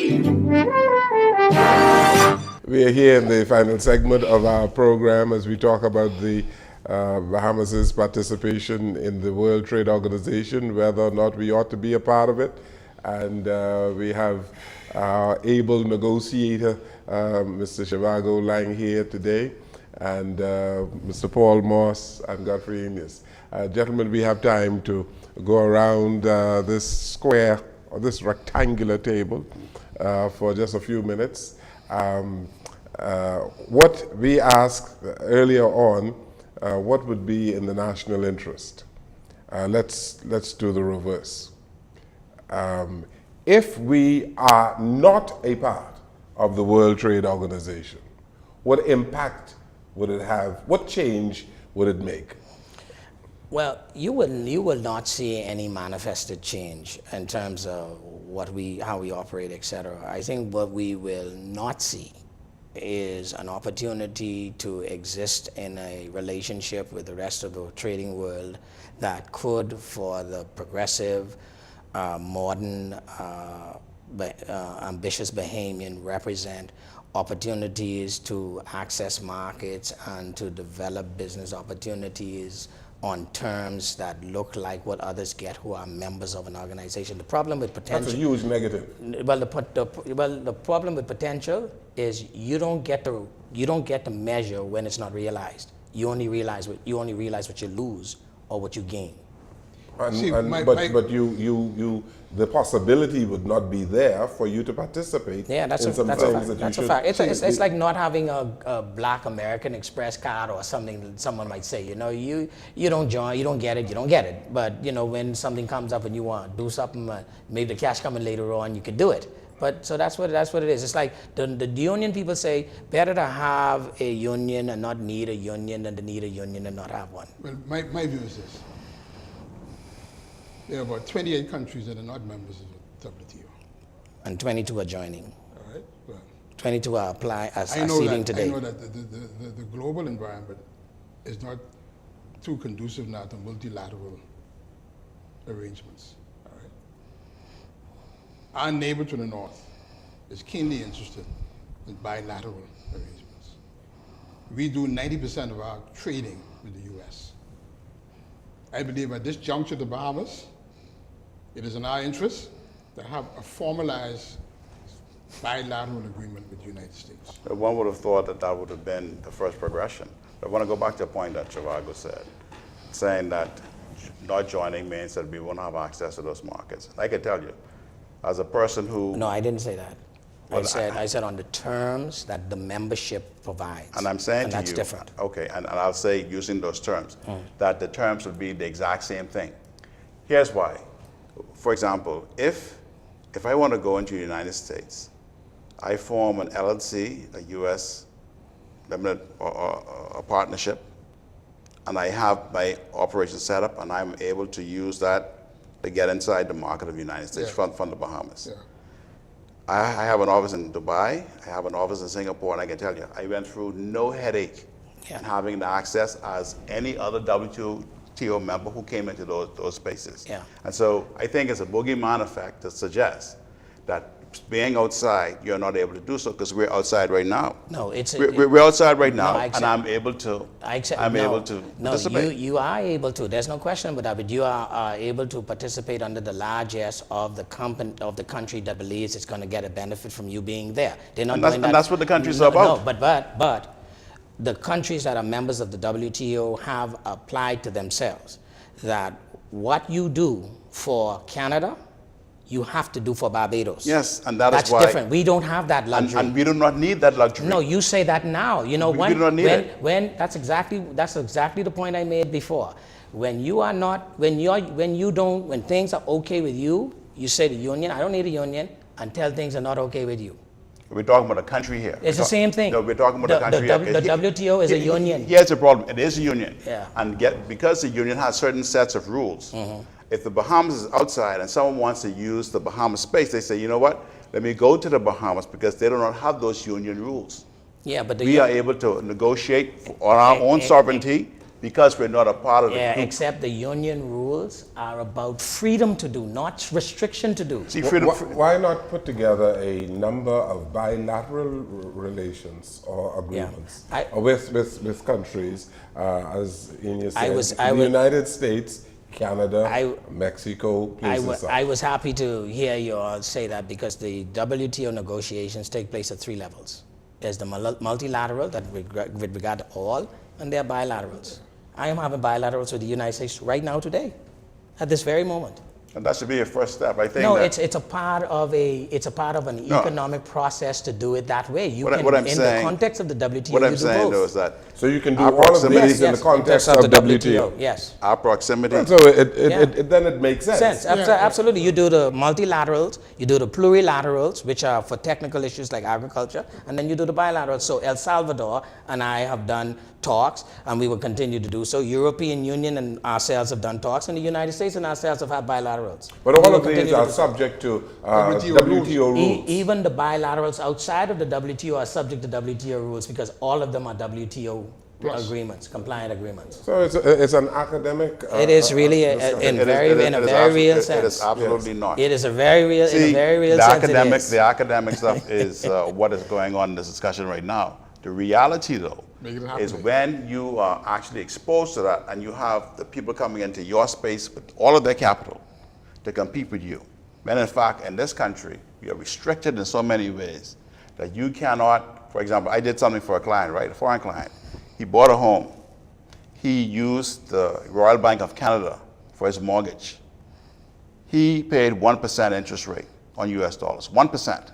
We are here in the final segment of our program as we talk about the Bahamas' participation in the World Trade Organization, whether or not we ought to be a part of it. And we have our able negotiator, Mr. Zhivargo Laing here today, and Mr. Paul Moss and Godfrey Innes. Gentlemen, we have time to go around this square or this rectangular table for just a few minutes. What we asked earlier on, what would be in the national interest? Let's do the reverse. If we are not a part of the World Trade Organization, what impact would it have? What change would it make? Well, you will not see any manifested change in terms of how we operate, etc. I think what we will not see is an opportunity to exist in a relationship with the rest of the trading world that could, for the progressive, modern, ambitious Bahamian, represent opportunities to access markets and to develop business opportunities on terms that look like what others get who are members of an organization. The problem with potential... That's a huge negative. Well, the problem with potential is you don't get to measure when it's not realized. You only realize what you lose or what you gain. But the possibility would not be there for you to participate. Yeah, that's a fact. It's like not having a Black American Express card or something that someone might say. You know, you don't join, you don't get it. But you know, when something comes up and you want to do something, maybe the cash coming later on, you can do it. But so that's what it is. It's like the union people say, better to have a union and not need a union than to need a union and not have one. Well, my view is this. There are about 28 countries that are not members of the WTO. And 22 are joining. All right. Well, 22 are acceding today. I know that the global environment is not too conducive now to multilateral arrangements. All right. Our neighbor to the north is keenly interested in bilateral arrangements. We do 90% of our trading with the U.S. I believe at this juncture, the Bahamas, it is in our interest to have a formalized bilateral agreement with the United States. One would have thought that that would have been the first progression. But I want to go back to a point that Zhivargo said, saying that not joining means that we won't have access to those markets. I can tell you, as a person who... No, I didn't say that. Well, I said on the terms that the membership provides. And I'm saying to you... that's different. Okay, and I'll say, using those terms, that the terms would be the exact same thing. Here's why. For example, if I want to go into the United States, I form an LLC, a U.S. limited or a partnership, and I have my operation set up, and I'm able to use that to get inside the market of the United States from the Bahamas. Yeah. I have an office in Dubai, I have an office in Singapore, and I can tell you, I went through no headache in having the access as any other WTO member who came into those spaces. Yeah. And so I think it's a boogeyman effect to suggest that being outside, you're not able to do so because we're outside right now. No, we're outside right now, and I'm able to. Able to participate. You are able to. There's no question about that. But you are able to participate under the largesse of the country that believes it's going to get a benefit from you being there. They're not doing that. And that's what the countries are about. No, but the countries that are members of the WTO have applied to themselves that what you do for Canada, you have to do for Barbados. Yes, and that's why. That's different. We don't have that luxury. And we do not need that luxury. No, you say that now. You know, we do not need it. That's exactly the point I made before. When things are okay with you, you say the union, I don't need a union until things are not okay with you. We're talking about a country here. It's the same thing. No, we're talking about a country here. The WTO is a union. Here's the problem. It is a union. Yeah. And because the union has certain sets of rules, if the Bahamas is outside and someone wants to use the Bahamas space, they say, you know what, let me go to the Bahamas because they do not have those union rules. Yeah, but we are able to negotiate on our own sovereignty because we're not a part of the Yeah, group. except the union rules are about freedom to do, not restriction to do. See, freedom, Why not put together a number of bilateral relations or agreements with countries, as Inya said, the United States, Canada, Mexico, places I was happy to hear you all say that, because the WTO negotiations take place at 3 levels. There's the multilateral, that with regard to all, and there are bilaterals. I am having bilaterals with the United States right now today, at this very moment. and that should be a first step. I think No, that it's a part of an economic process to do it that way. You What I'm in saying- the context of the WTO, what I'm you do saying both. though is that So you can do Our all of proximity- these in the context of WTO. Yes. our proximity. So then it makes sense. Absolutely. You do the multilaterals, you do the plurilaterals, which are for technical issues like agriculture, and then you do the bilaterals. So El Salvador and I have done talks, and we will continue to do so. European Union and ourselves have done talks, and the United States and ourselves have had bilaterals. But We all will of these continue to are do so. subject to WTO rules. Even the bilaterals outside of the WTO are subject to WTO rules, because all of them are WTO agreements, compliant agreements. So it's an academic. It is really in a very real sense. It is absolutely not. It is a very real, See, in a very real the sense. academic, it is. the academic stuff is what is going on in this discussion right now. The reality, though, Make it happen. is when you are actually exposed to that, and you have the people coming into your space with all of their capital to compete with you. When in fact, in this country, we are restricted in so many ways that you cannot. For example, I did something for a client, right, a foreign client. He bought a home. He used the Royal Bank of Canada for his mortgage. He paid 1% interest rate on US dollars, 1%.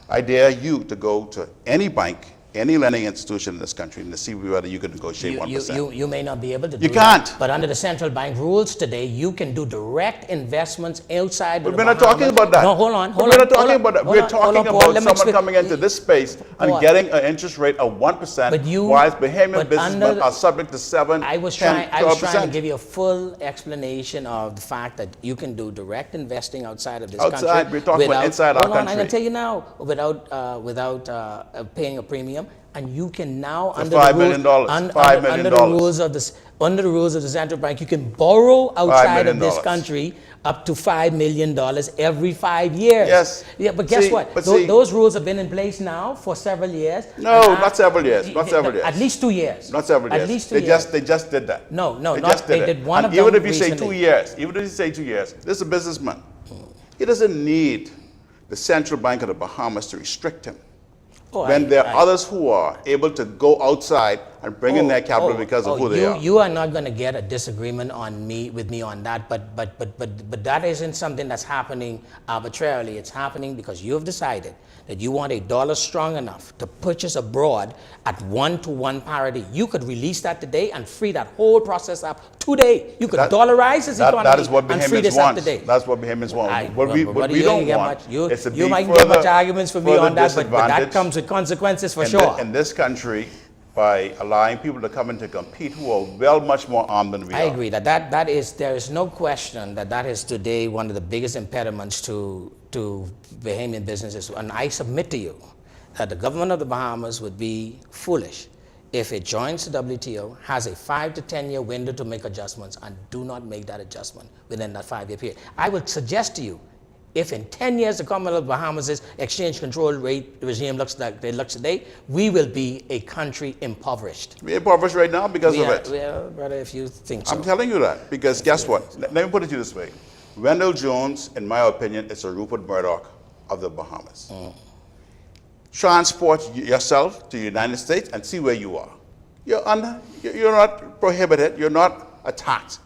I dare you to go to any bank, any lending institution in this country, and to see whether you can negotiate 1%. You may not be able to do You can't. that, but under the central bank rules today, you can do direct investments outside But of we're the not talking Bahamas. about that. No, hold on. But we're not talking about that. We're talking Paul, about let me someone explain. coming into this space and Paul, getting an interest rate of 1%, But you- whilst Bahamian but businessmen under- are subject to 7, I was 10, trying to 12%. give you a full explanation of the fact that you can do direct investing outside of this Outside, country. we're talking about inside our hold on, I'm country. going to tell you now, without paying a premium, and you can now For under $5 the million, rules, $5 million. under the rules of the central bank, you can borrow outside of million. this country up to $5 million every 5 years. Yes. Yeah, but guess See, what? but see- Those rules have been in place now for several years. No, And not several years, not several years. At least 2 years. Not several years. At least 2 They years. just did that. No, They not- just they it. did one And of even them if you say 2 recently. years, even if you say 2 years, this is a businessman. He doesn't need the central bank of the Bahamas to restrict him. Oh, When there are others who are able to go outside and bring in their capital because of who they are. You are not going to get a disagreement with me on that, but that isn't something that's happening arbitrarily. It's happening because you have decided that you want a dollar strong enough to purchase abroad at 1-to-1 parity. You could release that today and free that whole process up today. You could dollarize this economy That is what and free Bahamians this up want. today. That's what Bahamians want. What What do we you don't get want much? You is to be you might further, get much arguments for me further on that, but that disadvantaged comes with consequences for in sure. in this country by allowing people to come in to compete who are much more armed than we I are. agree there is no question that is today one of the biggest impediments to Bahamian businesses. And I submit to you that the government of the Bahamas would be foolish if it joins the WTO, has a 5 to 10 year window to make adjustments, and do not make that adjustment within that 5-year period. I would suggest to you, if in 10 years the Commonwealth of Bahamas' exchange control rate regime looks like it looks today, we will be a country impoverished. We're impoverished right now because of it. Well, brother, if you think so. I'm telling you that because guess what? Let me put it to you this way. Wendell Jones, in my opinion, is a Rupert Murdoch of the Bahamas. Transport yourself to the United States and see where you are. You're not prohibited. You're not attacked.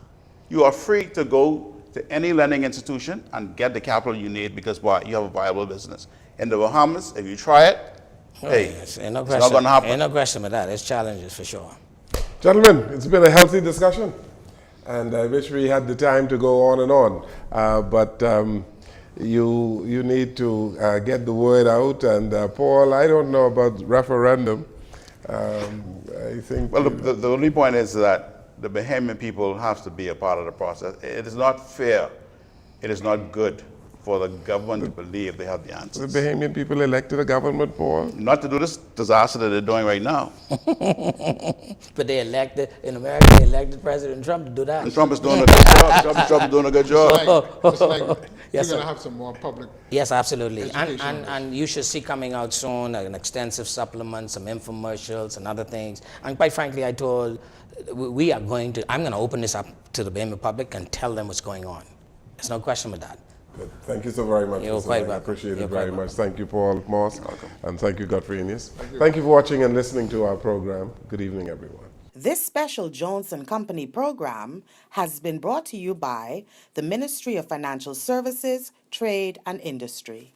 You are free to go to any lending institution and get the capital you need because why? You have a viable business. In the Bahamas, if you try it, hey, Ain't it's no not question. going to happen. Ain't no question with that. It's challenges for sure. Gentlemen, it's been a healthy discussion, and I wish we had the time to go on and on. But you need to get the word out. And Paul, I don't know about referendum. I think. Well, the only point is that the Bahamian people have to be a part of the process. It is not fair. It is not good for the government to believe they have the answers. The Bahamian people elected a government, Paul. Not to do this disaster that they're doing right now. But they elected, in America, they elected President Trump to do that. And Trump is doing a good job. Trump is doing a good job. It's like Yes, we're going sir. to have some more public. Yes, absolutely. Education on this. And you should see coming out soon an extensive supplement, some infomercials and other things. And quite frankly, I'm going to open this up to the Bahamian public and tell them what's going on. There's no question with that. Good. Thank you so very much. You're Mr. quite Laing. I welcome. appreciate You're it very quite much. Thank you, Paul Moss. welcome. And thank you, Godfrey Ines. Thank you for watching and listening to our program. Good evening, everyone. This special Jones & Company program has been brought to you by the Ministry of Financial Services, Trade and Industry.